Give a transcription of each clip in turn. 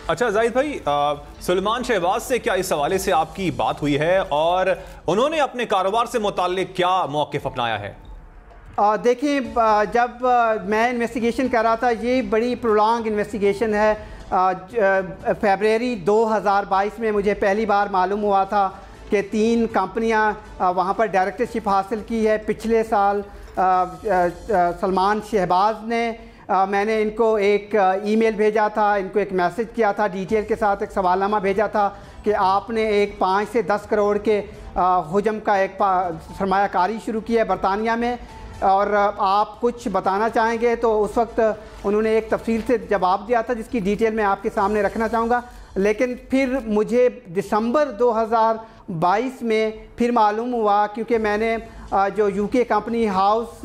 अच्छा जाहिद भाई, सुलेमान शहबाज से क्या इस हवाले से आपकी बात हुई है और उन्होंने अपने कारोबार से मुताल्लिक क्या मौक़िफ़ अपनाया है? देखिए, जब मैं इन्वेस्टिगेशन कर रहा था, ये बड़ी प्रोलॉन्ग इन्वेस्टिगेशन है। फरवरी 2022 में मुझे पहली बार मालूम हुआ था कि 3 कंपनियां वहाँ पर डायरेक्टरशिप हासिल की है। पिछले साल सलमान शहबाज ने मैंने इनको एक ईमेल भेजा था, इनको एक मैसेज किया था, डिटेल के साथ एक सवालनामा भेजा था कि आपने एक 5 से 10 करोड़ के हुजम का एक सरमायाकारी शुरू किया है बरतानिया में, और आप कुछ बताना चाहेंगे। तो उस वक्त उन्होंने एक तफसील से जवाब दिया था जिसकी डिटेल मैं आपके सामने रखना चाहूँगा। लेकिन फिर मुझे दिसंबर 2022 में फिर मालूम हुआ, क्योंकि मैंने जो यूके कंपनी हाउस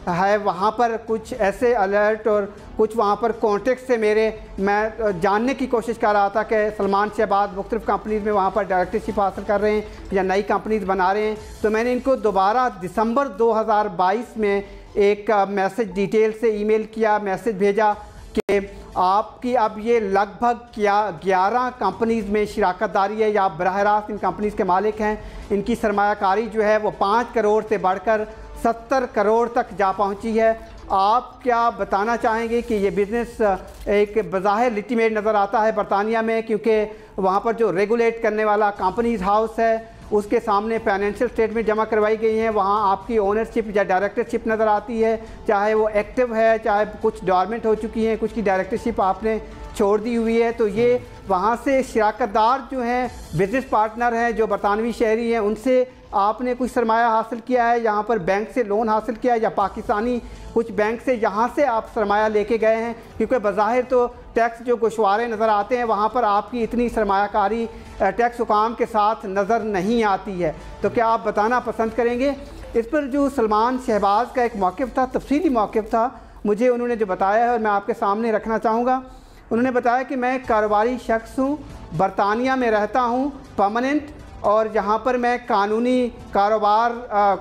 है वहाँ पर कुछ ऐसे अलर्ट और कुछ वहाँ पर कॉन्टेक्ट से मैं जानने की कोशिश कर रहा था कि सलमान शहबाज मुख्तलिफ़ कंपनीज़ में वहाँ पर डायरेक्टरशिप हासिल कर रहे हैं या नई कंपनीज़ बना रहे हैं। तो मैंने इनको दोबारा दिसंबर 2022 में एक मैसेज डिटेल से ईमेल किया, मैसेज भेजा कि आपकी अब ये लगभग 11 कंपनीज़ में शिराकतदारी है या आप बराह रास्त इन कंपनीज़ के मालिक हैं। इनकी सरमायाकारी जो है वो 5 करोड़ से बढ़कर 70 करोड़ तक जा पहुंची है। आप क्या बताना चाहेंगे कि ये बिज़नेस एक बज़ाहिर लिटिमेट नज़र आता है बरतानिया में, क्योंकि वहाँ पर जो रेगुलेट करने वाला कंपनीज़ हाउस है उसके सामने फाइनेंशियल स्टेटमेंट जमा करवाई गई हैं, वहाँ आपकी ओनरशिप या डायरेक्टरशिप नज़र आती है, चाहे वो एक्टिव है चाहे कुछ डॉर्मेंट हो चुकी हैं, कुछ की डायरेक्टरशिप आपने छोड़ दी हुई है। तो ये वहाँ से शिराकतदार जो हैं, बिज़नेस पार्टनर हैं जो बरतानवी शहरी हैं, उनसे आपने कुछ सरमाया हासिल किया है, यहाँ पर बैंक से लोन हासिल किया है या पाकिस्तानी कुछ बैंक से यहाँ से आप सरमाया लेके गए हैं? क्योंकि बज़ाहिर तो टैक्स जो गोशवारे नज़र आते हैं वहाँ पर आपकी इतनी सरमायाकारी टैक्स हुकाम के साथ नज़र नहीं आती है। तो क्या आप बताना पसंद करेंगे इस पर? जो सलमान शहबाज का एक मौक़िफ़ था, तफसीली मौक़िफ़ था, मुझे उन्होंने जो बताया है और मैं आपके सामने रखना चाहूँगा। उन्होंने बताया कि मैं एक कारोबारी शख्स हूँ, बरतानिया में रहता हूँ परमानेंट, और यहाँ पर मैं कानूनी कारोबार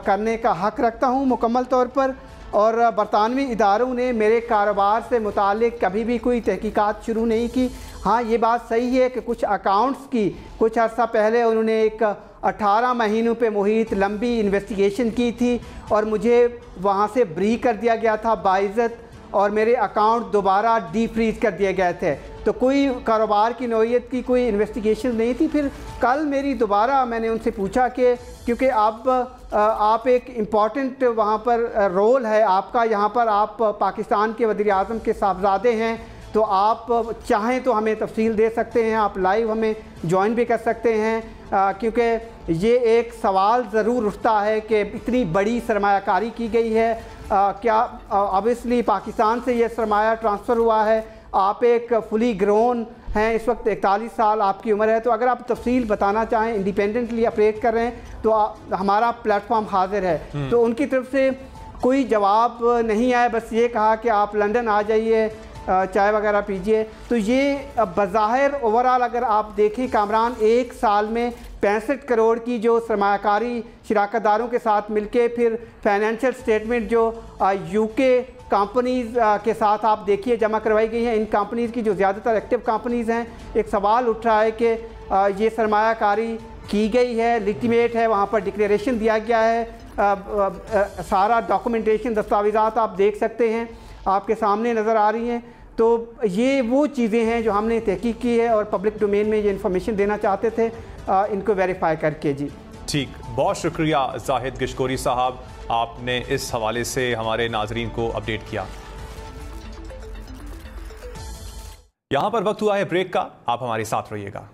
करने का हक़ रखता हूँ मुकम्मल तौर पर, और बरतानवी इदारों ने मेरे कारोबार से मुतालिक कभी भी कोई तहकीकात शुरू नहीं की। हाँ, ये बात सही है कि कुछ अकाउंट्स की कुछ अर्सा पहले उन्होंने एक 18 महीनों पे मुहित लंबी इन्वेस्टिगेशन की थी और मुझे वहाँ से ब्री कर दिया गया था बाइज़्ज़त, और मेरे अकाउंट दोबारा डीफ्रीज कर दिए गए थे। तो कोई कारोबार की नौइयत की कोई इन्वेस्टिगेशन नहीं थी। फिर कल मेरी दोबारा मैंने उनसे पूछा कि क्योंकि आप एक इम्पॉर्टेंट वहाँ पर रोल है आपका, यहाँ पर आप पाकिस्तान के वज़ीर-ए-आज़म के साहबज़ादे हैं, तो आप चाहें तो हमें तफसील दे सकते हैं, आप लाइव हमें ज्वाइन भी कर सकते हैं, क्योंकि ये एक सवाल ज़रूर उठता है कि इतनी बड़ी सरमायाकारी की गई है, क्या ऑब्वियसली पाकिस्तान से ये सरमाया ट्रांसफ़र हुआ है, आप एक फुली ग्रोन हैं, इस वक्त 41 साल आपकी उम्र है, तो अगर आप तफसील बताना चाहें, इंडिपेंडेंटली ऑपरेट कर रहे हैं तो हमारा प्लेटफॉर्म हाजिर है। तो उनकी तरफ से कोई जवाब नहीं आया, बस ये कहा कि आप लंदन आ जाइए, चाय वगैरह पीजिए। तो ये बज़ाहिर ओवरऑल अगर आप देखें कामरान, एक साल में 65 करोड़ की जो सरमायाकारी शिराकतदारों के साथ मिलके फिर फाइनेंशियल स्टेटमेंट जो यूके कंपनीज़ के साथ आप देखिए जमा करवाई गई हैं, इन कंपनीज़ की जो ज़्यादातर एक्टिव कंपनीज़ हैं, एक सवाल उठ रहा है कि ये सरमायाकारी की गई है, लिटिमेट है, वहाँ पर डिक्लेरेशन दिया गया है, सारा डॉक्यूमेंटेशन दस्तावेज़ात आप देख सकते हैं, आपके सामने नज़र आ रही हैं। तो ये वो चीज़ें हैं जो हमने तहकीक की है और पब्लिक डोमेन में ये इन्फॉर्मेशन देना चाहते थे, इनको वेरीफाई करके। जी ठीक, बहुत शुक्रिया जाहिद गिशकोरी साहब, आपने इस हवाले से हमारे नाजरीन को अपडेट किया। यहाँ पर वक्त हुआ है ब्रेक का, आप हमारे साथ रहिएगा।